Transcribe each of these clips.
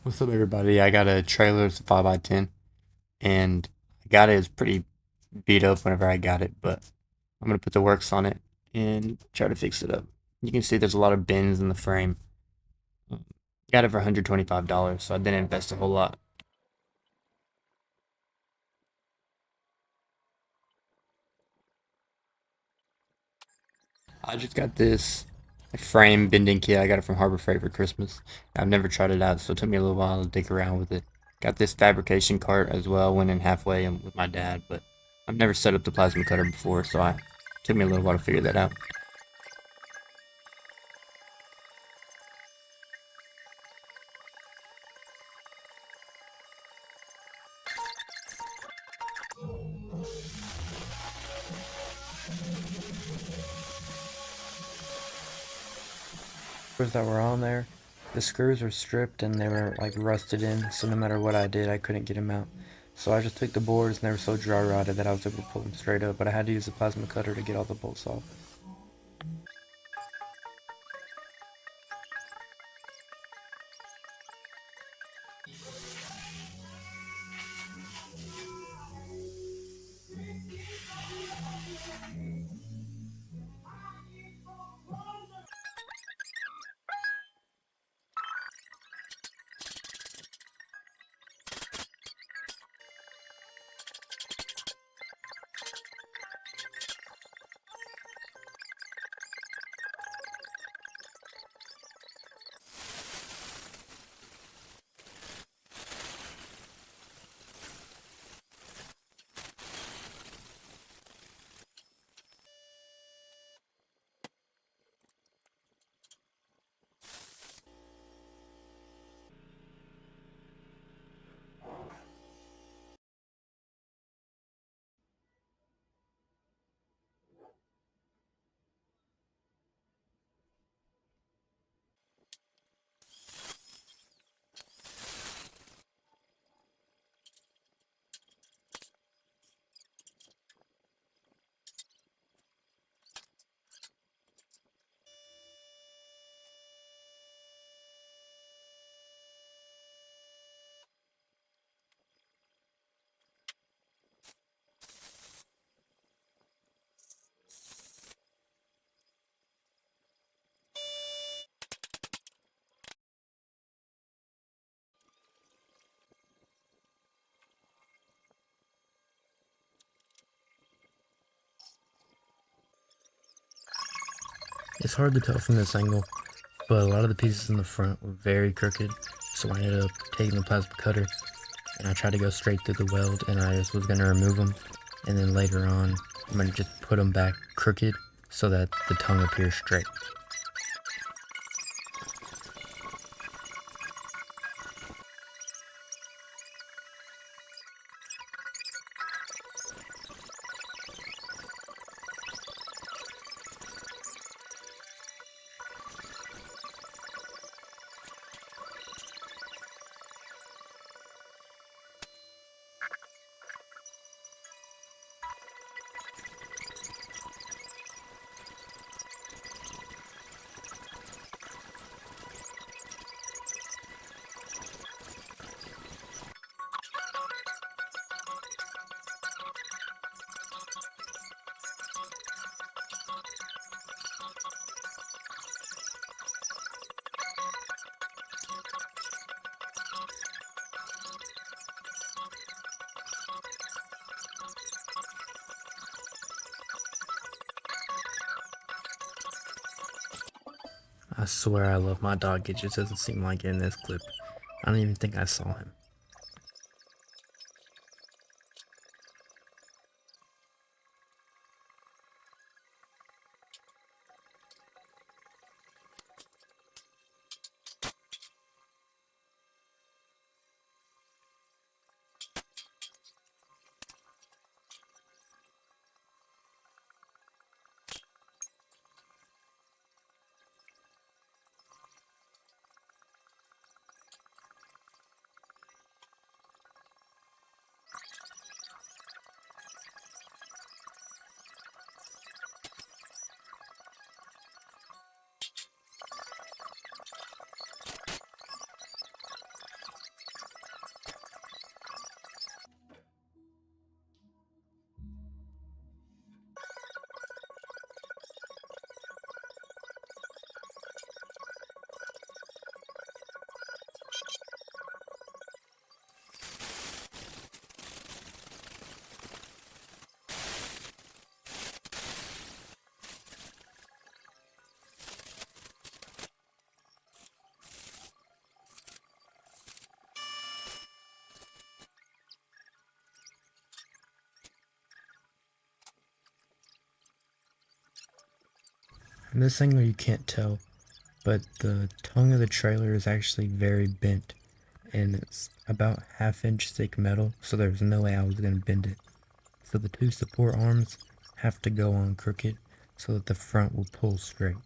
What's up, everybody? I got a trailer. It's a 5x10, and I got it. It's pretty beat up whenever I got it, but I'm gonna put the works on it and try to fix it up. You can see there's a lot of bends in the frame. Um, Got it for $125, so I didn't invest a whole lot. I just got this frame bending kit. I got it from Harbor Freight for Christmas. I've never tried it out, so it took me a little while to dig around with it. Got this fabrication cart as well. Went in halfway with my dad, but I've never set up the plasma cutter before, so I took me a little while to figure that out. Screws that were on there, the screws were stripped and they were like rusted in, so no matter what I did, I couldn't get them out. So I just took the boards and they were so dry rotted that I was able to pull them straight up, but I had to use the plasma cutter to get all the bolts off. It's hard to tell from this angle, but a lot of the pieces in the front were very crooked, so I ended up taking the plasma cutter and I tried to go straight through the weld and I just was going to remove them, and then later on I'm going to just put them back crooked so that the tongue appears straight. I swear I love my dog, it just doesn't seem like it in this clip. I don't even think I saw him. In this angle you can't tell, but the tongue of the trailer is actually very bent, and it's about half-inch thick metal, so there's no way I was going to bend it. So the two support arms have to go on crooked so that the front will pull straight.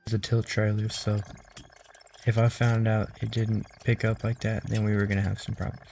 It's a tilt trailer, so if I found out it didn't pick up like that, then we were going to have some problems.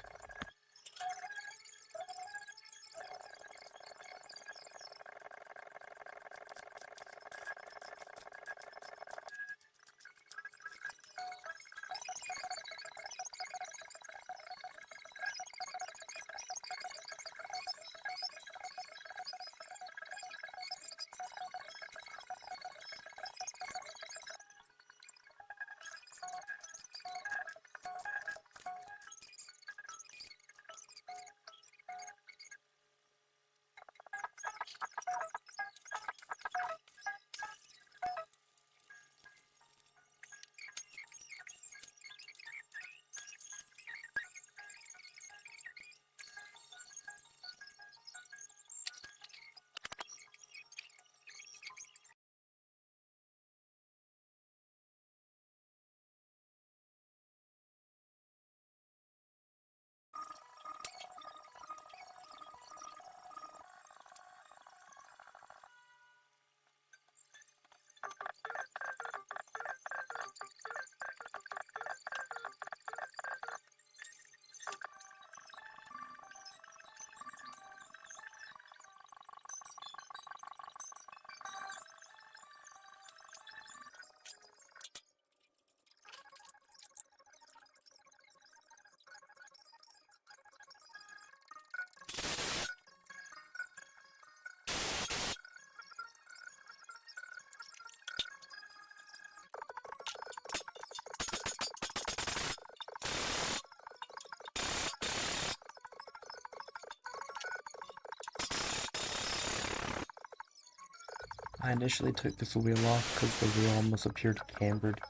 I initially took this wheel off because the wheel almost appeared cambered,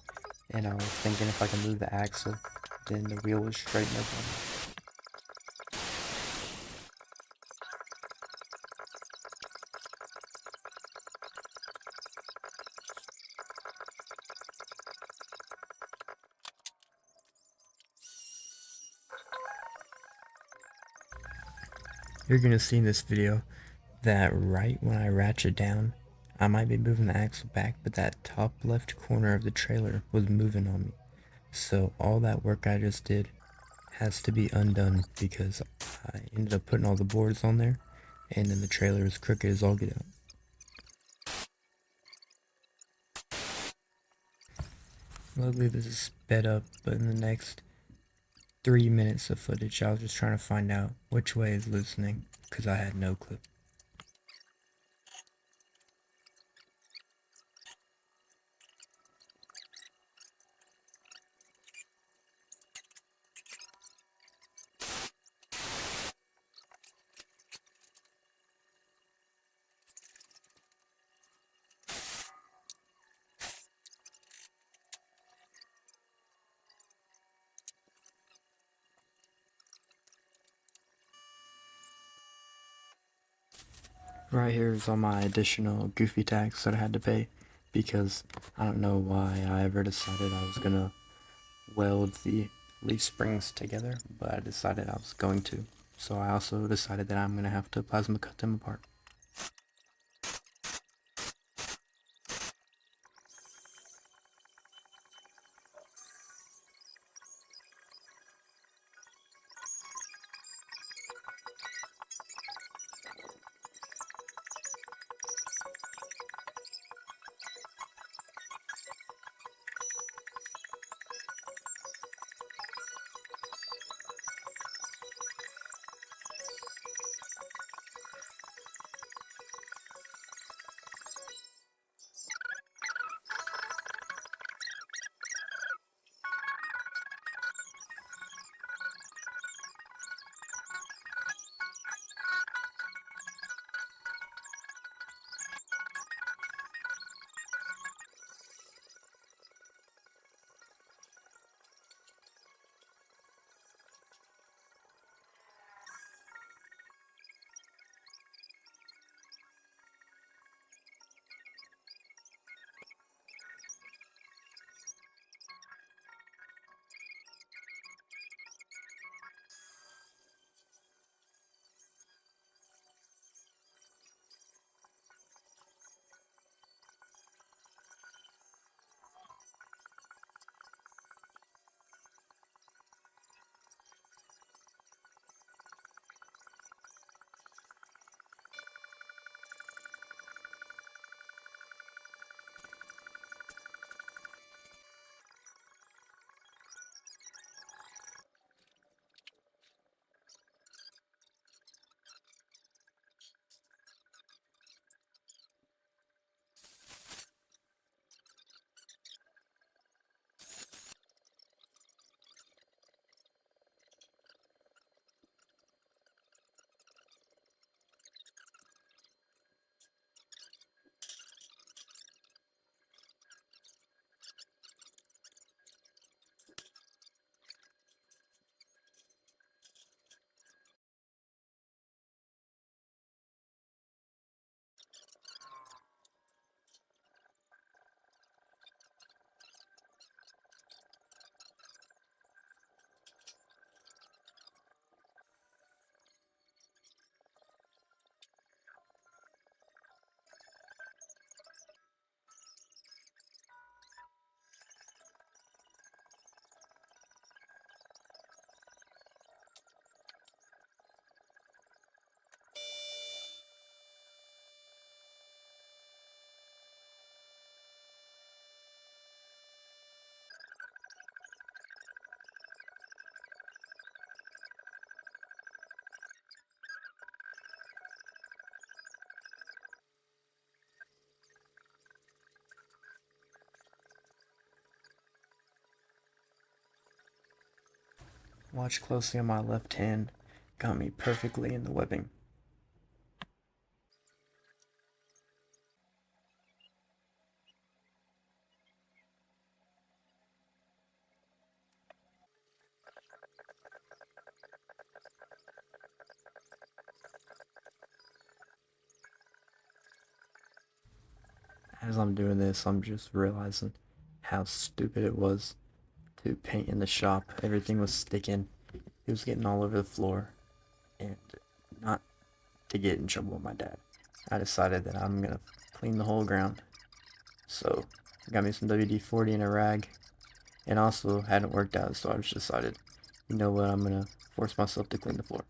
and I was thinking if I can move the axle, then the wheel would straighten up on me. You're going to see in this video that right when I ratchet down, I might be moving the axle back, but that top left corner of the trailer was moving on me. So all that work I just did has to be undone because I ended up putting all the boards on there, and then the trailer is crooked as all get out. Luckily this is sped up, but in the next 3 minutes of footage I was just trying to find out which way is loosening because I had no clue. Right here is all my additional goofy tax that I had to pay because I don't know why I ever decided I was gonna weld the leaf springs together, but I decided I was going to. So I also decided that I'm gonna have to plasma cut them apart. Watch closely on my left hand. Got me perfectly in the webbing. As I'm doing this, I'm just realizing how stupid it was to paint in the shop. Everything was sticking. It was getting all over the floor. And not to get in trouble with my dad, I decided that I'm gonna clean the whole ground. So I got me some WD-40 and a rag, and also hadn't worked out, so I just decided, you know what, I'm gonna force myself to clean the floor.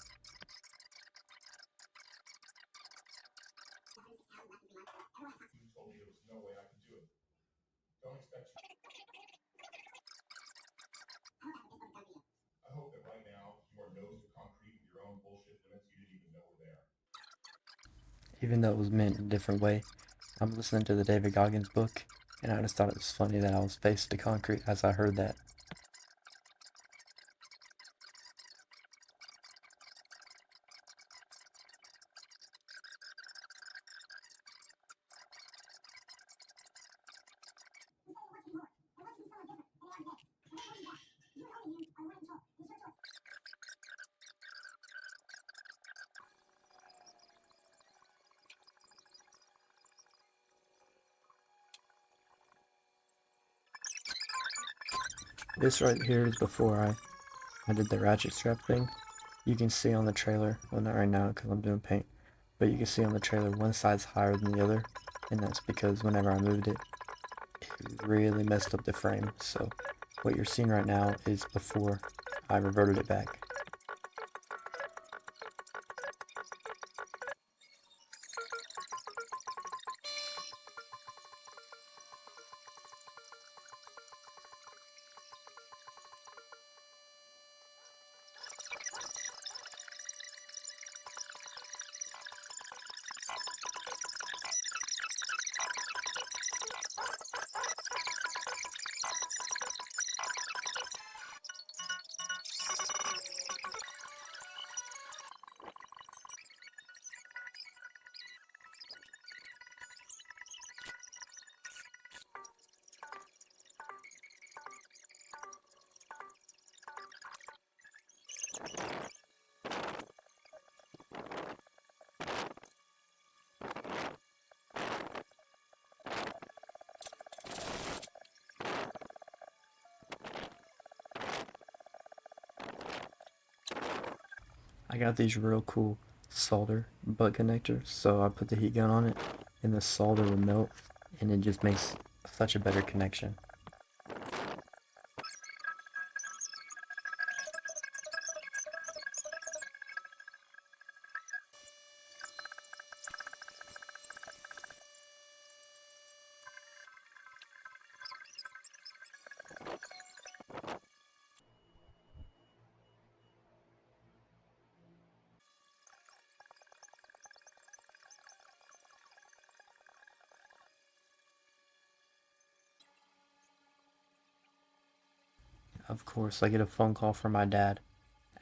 Even though it was meant in a different way, I'm listening to the David Goggins book, and I just thought it was funny that I was face to concrete as I heard that. This right here is before I did the ratchet strap thing. You can see on the trailer, well not right now because I'm doing paint, but you can see on the trailer one side's higher than the other, and that's because whenever I moved it, it really messed up the frame. So what you're seeing right now is before I reverted it back. I got these real cool solder butt connectors, so I put the heat gun on it, and the solder will melt, and it just makes such a better connection. Of course, I get a phone call from my dad.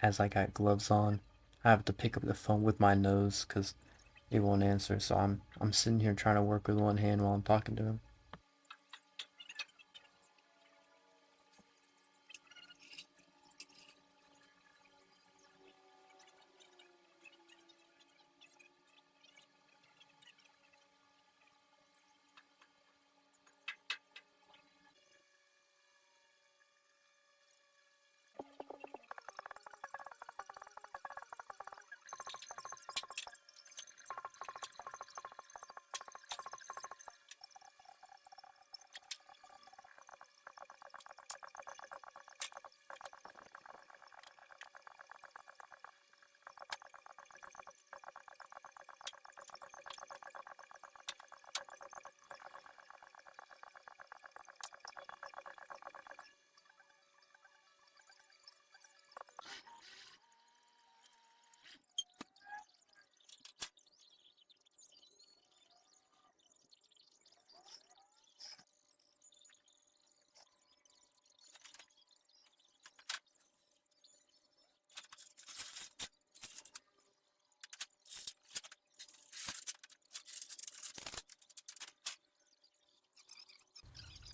As I got gloves on, I have to pick up the phone with my nose because it won't answer. So I'm sitting here trying to work with one hand while I'm talking to him.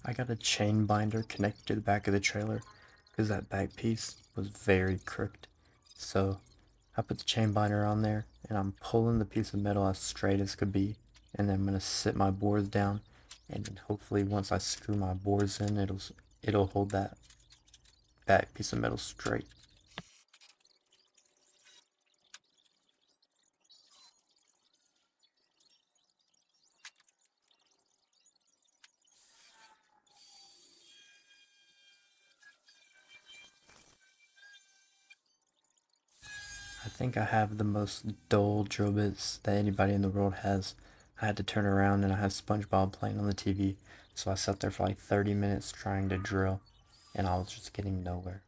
I got a chain binder connected to the back of the trailer because that back piece was very crooked. So I put the chain binder on there and I'm pulling the piece of metal as straight as could be, and then I'm gonna sit my boards down, and then hopefully once I screw my boards in, it'll hold that back piece of metal straight. I think I have the most dull drill bits that anybody in the world has. I had to turn around and I had SpongeBob playing on the TV, so I sat there for like 30 minutes trying to drill, and I was just getting nowhere.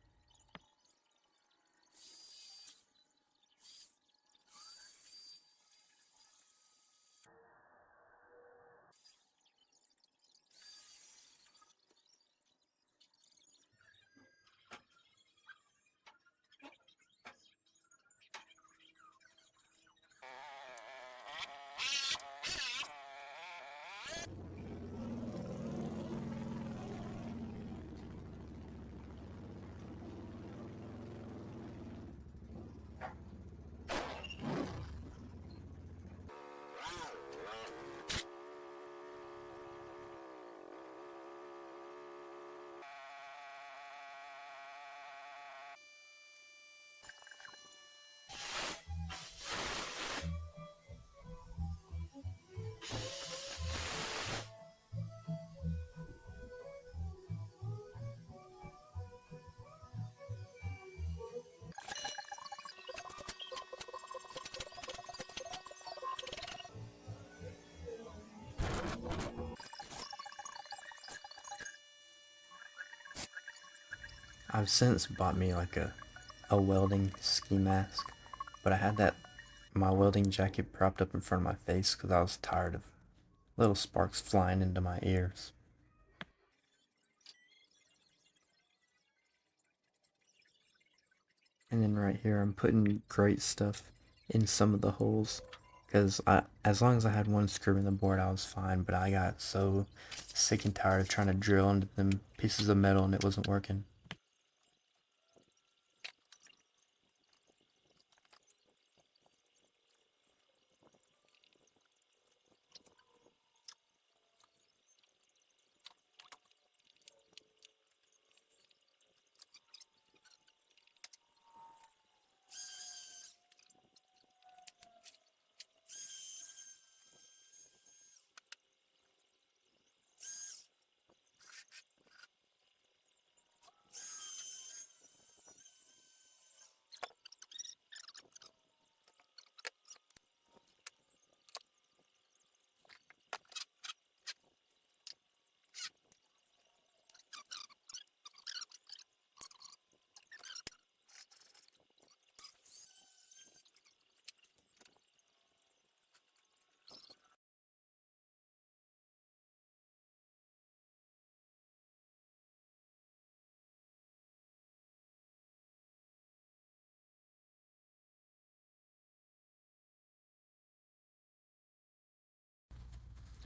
I've since bought me like a welding ski mask, but I had my welding jacket propped up in front of my face because I was tired of little sparks flying into my ears. And then right here, I'm putting great stuff in some of the holes because as long as I had one screw in the board, I was fine. But I got so sick and tired of trying to drill into them pieces of metal and it wasn't working.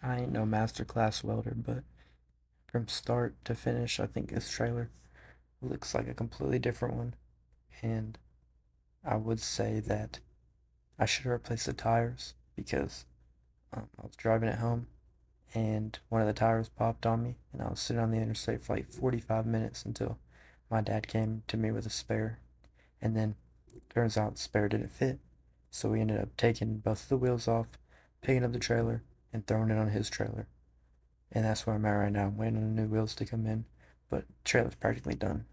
I ain't no masterclass welder, but from start to finish, I think this trailer looks like a completely different one. And I would say that I should replace the tires because I was driving it home and one of the tires popped on me, and I was sitting on the interstate for like 45 minutes until my dad came to me with a spare. And then turns out the spare didn't fit, so we ended up taking both of the wheels off, picking up the trailer, and throwing it on his trailer. And that's where I'm at right now. I'm waiting on the new wheels to come in, but the trailer's practically done.